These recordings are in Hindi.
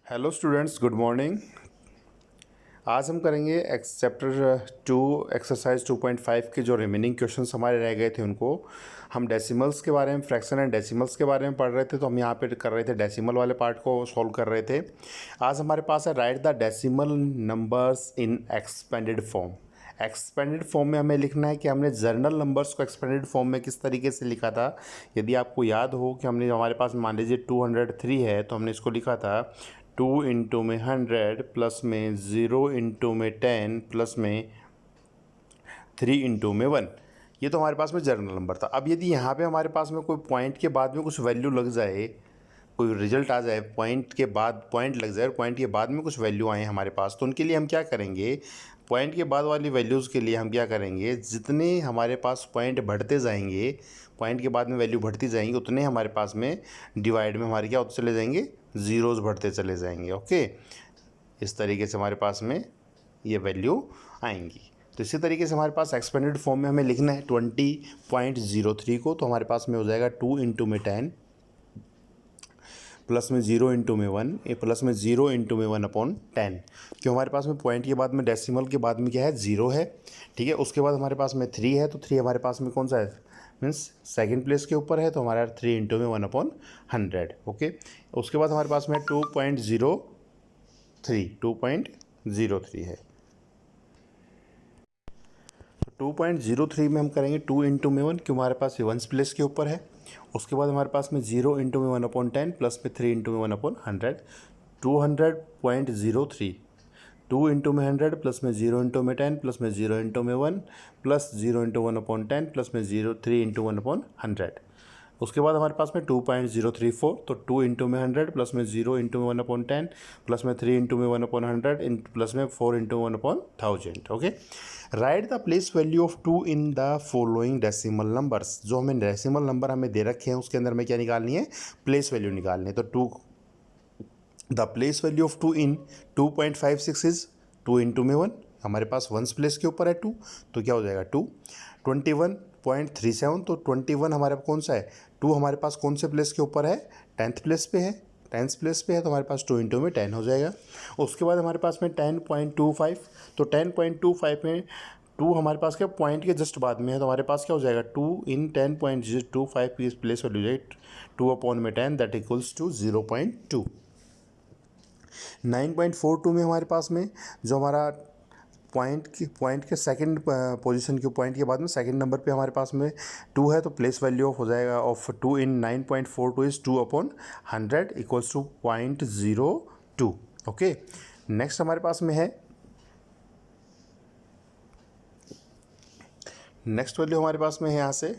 Hello students, good morning. आज हम करेंगे चैप्टर 2 एक्सरसाइज 2.5 के जो रिमेनिंग क्वेश्चंस हमारे रह गए थे उनको। हम डेसिमल्स के बारे में, फ्रैक्शन एंड डेसिमल्स के बारे में पढ़ रहे थे, तो हम यहाँ पे कर रहे थे डेसिमल वाले पार्ट को सॉल्व कर रहे थे। आज हमारे पास है right the decimal numbers in expanded form. Expanded form में हमें लिखना है कि हमने जर्नल नंबर्स को एक्सपेंडेड फॉर्म में किस तरीके से लिखा था। यदि आपको याद हो कि हमने हमारे पास मान लीजिए 203 है, तो हमने इसको लिखा था 2 इंटू में 100 प्लस में 0 इंटू में 10 प्लस में 3 इंटू में 1। ये तो हमारे पास में जर्नल नंबर था। अब यदि यहाँ पे हमारे पास में कोई पॉइंट के बाद में कुछ वैल्यू लग जाए, कोई रिजल्ट आ जाए, पॉइंट के बाद पॉइंट लग जाए और पॉइंट के बाद में कुछ वैल्यू आए हमारे पास, तो उनके लिए हम क्या करेंगे, पॉइंट के बाद वाली वैल्यूज़ के लिए हम क्या करेंगे, जितने हमारे पास पॉइंट बढ़ते जाएंगे, पॉइंट के बाद में वैल्यू बढ़ती जाएंगी, उतने हमारे पास में डिवाइड में हमारे क्या होते चले जाएंगे, ज़ीरोज़ बढ़ते चले जाएंगे। ओके, इस तरीके से हमारे पास में ये वैल्यू आएंगी। तो इसी तरीके से हमारे पास एक्सपेंडेड फॉर्म में हमें लिखना है 20.03 को, तो हमारे पास में हो जाएगा 2 इंटू में 10 प्लस में 0 इंटू में 1, ए प्लस में 0 इंटू में 1/10। क्यों, हमारे पास में पॉइंट के बाद में डेसिमल के बाद में क्या है, 0 है। ठीक है, उसके बाद हमारे पास में 3 है, तो 3 हमारे पास में कौन सा है, मीन्स सेकंड प्लेस के ऊपर है, तो हमारा 3 इंटू में 1/100। ओके, उसके बाद हमारे पास में 2.03 है। 2.03 में हम करेंगे 2 इंटू में 1, क्यों हमारे पास ये वंस प्लेस के ऊपर है। उसके बाद हमारे पास में 0 इंटू में 1/10 प्लस में 3 इंटू में 1/100, 200.03। 2 इंटू में 100 प्लस में 0 इंटू में 10 प्लस में 0 इंटू में 1 प्लस 0 इंटू 1/10 प्लस में 3 इंटू 1/100। उसके बाद हमारे पास में 2.034, तो 2 इंटू में 100 प्लस में 0 इंटू में 1/10 प्लस में 3 इंटू में 1/100 प्लस में 4 into 1/1000। Okay, right the place value of 2 in the following decimal numbers. जो हमें डेसिमल नंबर हमें दे रखे हैं उसके अंदर में क्या निकालनी है, प्लेस वैल्यू निकालनी है। तो 2 the place value of 2 in 2.56 is 2 into में 1, हमारे पास वंस प्लेस के ऊपर है 2, तो क्या हो जाएगा 2। 21.37, तो 21 हमारे पास कौन सा है, 2 हमारे पास कौन से प्लेस के ऊपर है, 10th प्लेस पे है। 10th प्लेस पे है, तो हमारे पास 2 इंटू में 10 हो जाएगा। उसके बाद हमारे पास में 10.25, तो 10.25 में 2 हमारे पास क्या पॉइंट के जस्ट बाद में है, तो हमारे पास क्या हो जाएगा 2 इन 10.25 की प्लेस वैल्यू जाएगी 2/10, दैट इक्वल्स टू 0.2। 9.42 में हमारे पास में जो हमारा पॉइंट के सेकंड पोजीशन के पॉइंट के बाद में सेकंड नंबर पे हमारे पास में 2 है, तो प्लेस वैल्यू ऑफ हो जाएगा of 2 in 9.42 is 2/100 equals to 0.02। Okay, next हमारे पास में है, नेक्स्ट वैल्यू हमारे पास में है यहाँ से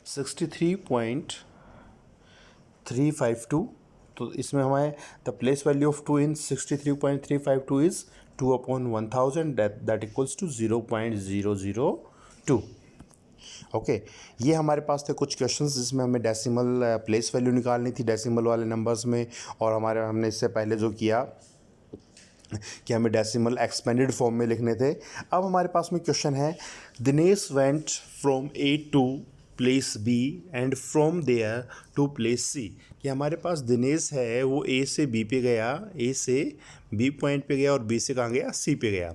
63.352। तो इसमें हमारे the place value of 2 in 63.352 is 2/1000, that equals to 0.002। Okay, ये हमारे पास थे कुछ क्वेश्चंस जिसमें हमें डेसिमल प्लेस वैल्यू निकालनी थी डेसिमल वाले नंबर्स में, और हमने इससे पहले जो किया कि हमें डेसिमल एक्सपेंडेड फॉर्म में लिखने थे। अब हमारे पास में क्वेश्चन है, Dinesh went from A to place B and from there to place C. कि हमारे पास दिनेश है, वो ए से बी पे गया, ए से बी पॉइंट पे गया और बी से कहाँ गया, सी पे गया।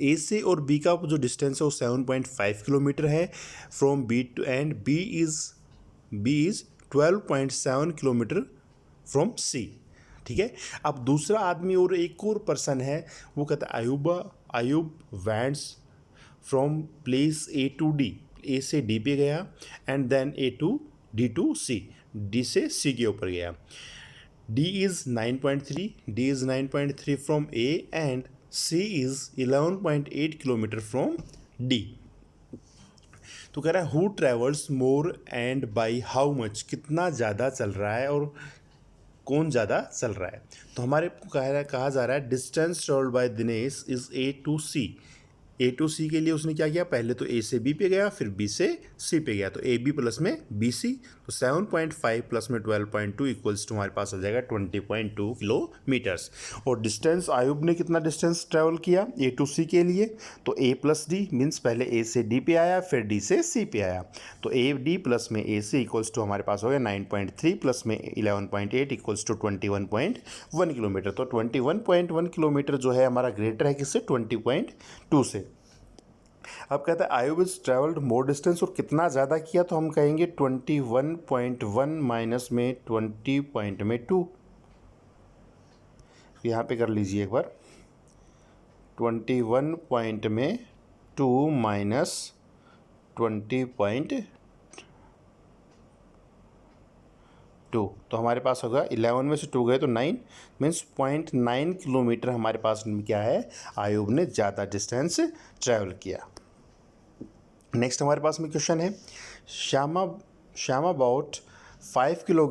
ए से और बी का जो डिस्टेंस है वो 7.5 किलोमीटर है from B to, and B is 12.7 kilometre from C. ठीक है, अब दूसरा आदमी और एक और पर्सन है, वो कहता है Ayub wents from place A to D, A से डी पे गया, and then A to D to C, D से सी के ऊपर गया। D is 9.3 from A and C is 11.8 kilometre from D. तो कह रहा है who travels more and by how much, कितना ज़्यादा चल रहा है और कौन ज़्यादा चल रहा है। तो हमारे को कहा जा रहा है distance travelled by Dinesh is A to C, A to C के लिए उसने क्या किया, पहले तो ए से बी पे गया, फिर बी से सी पे गया, तो ए बी प्लस में बी सी, तो 7.5 प्लस में 12.2 इक्वल्स टू हमारे पास आ जाएगा 20.2 किलोमीटर्स। और डिस्टेंस आयुब ने कितना डिस्टेंस ट्रैवल किया ए टू सी के लिए, तो ए प्लस डी मीन्स पहले ए से डी पे आया, फिर डी से सी पे आया, तो ए डी प्लस में ए सी इक्वल्स टू हमारे पास हो गया 9.3 प्लस में 11.8 इक्वल्स टू 21.1 किलोमीटर। तो 21.1 किलोमीटर जो है हमारा ग्रेटर है किससे, 20.2 से। अब कहता है Ayub is travelled more distance, और कितना ज़्यादा किया, तो हम कहेंगे 21.1 माइनस में 20.2, यहाँ पे कर लीजिए एक बार, 21.2 माइनस 20.2, तो हमारे पास होगा 11 में से 2 गए तो 9 मीन्स 0.9 किलोमीटर हमारे पास क्या है, आयुब ने ज़्यादा डिस्टेंस ट्रैवल किया। नेक्स्ट हमारे पास में क्वेश्चन है, Shyama bought 5 kilo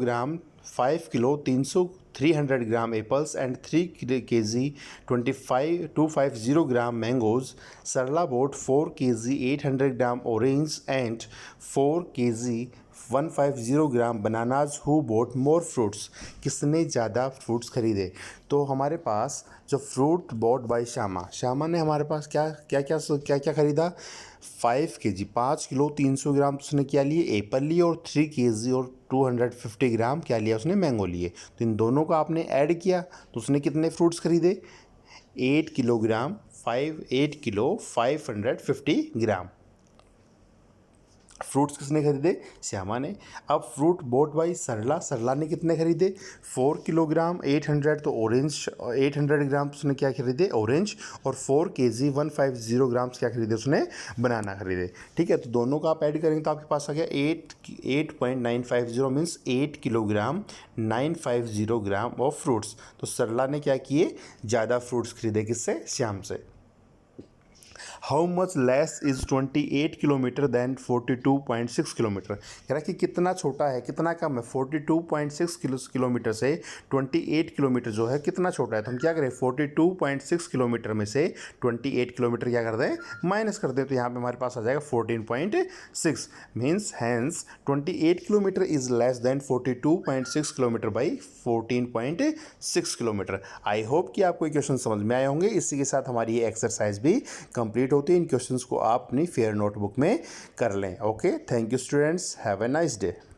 300 gram apples and 3 kg 250 gram mangoes. Sarla bought 4 kg 800 gram orange and 4 kg 150 gram bananas. Who bought more fruits, किसने ज़्यादा फ्रूट्स खरीदे। तो हमारे पास जो फ्रूट बॉट बाय श्यामा ने हमारे पास क्या क्या खरीदा, 5 kg 5 किलो 300 ग्राम उसने क्या लिए, एप्पल लिए, और 3 kg और 250 ग्राम क्या लिया उसने, मैंगो लिए। तो इन दोनों को आपने ऐड किया तो उसने कितने फ्रूट्स खरीदे, 8 किलो 550 ग्राम फ्रूट्स किसने खरीदे, श्यामा ने। अब फ्रूट बोट बाई सरला ने कितने खरीदे, 4 किलोग्राम 800, तो ऑरेंज 800 ग्राम उसने क्या खरीदे, ऑरेंज, और 4 kg 150 ग्राम्स क्या खरीदे उसने, बनाना खरीदे। ठीक है, तो दोनों का आप ऐड करेंगे तो आपके पास आ गया 8.950 means 8 kilogram 950 gram of fruits. तो सरला ने क्या किए, ज़्यादा फ्रूट्स खरीदे, किससे, श्याम से। How much less is 28 kilometre than 42.6 kilometre. कह रहा है कि कितना छोटा है, कितना कम है, 42.6 किलोमीटर से 28 किलोमीटर जो है कितना छोटा है। तो हम क्या करें, 42.6 किलोमीटर में से 28 किलोमीटर क्या कर दें, माइनस कर दें, तो यहाँ पे हमारे पास आ जाएगा 14.6 means hence 28 kilometre is less than 42.6 kilometre by 14.6 kilometre. I hope कि आपको ये क्वेश्चन समझ में आए होंगे। इसी के साथ हमारी ये एक्सरसाइज भी कंप्लीट होती है। इन क्वेश्चंस को आप अपनी फेयर नोटबुक में कर लें। Okay, thank you students, have a nice day.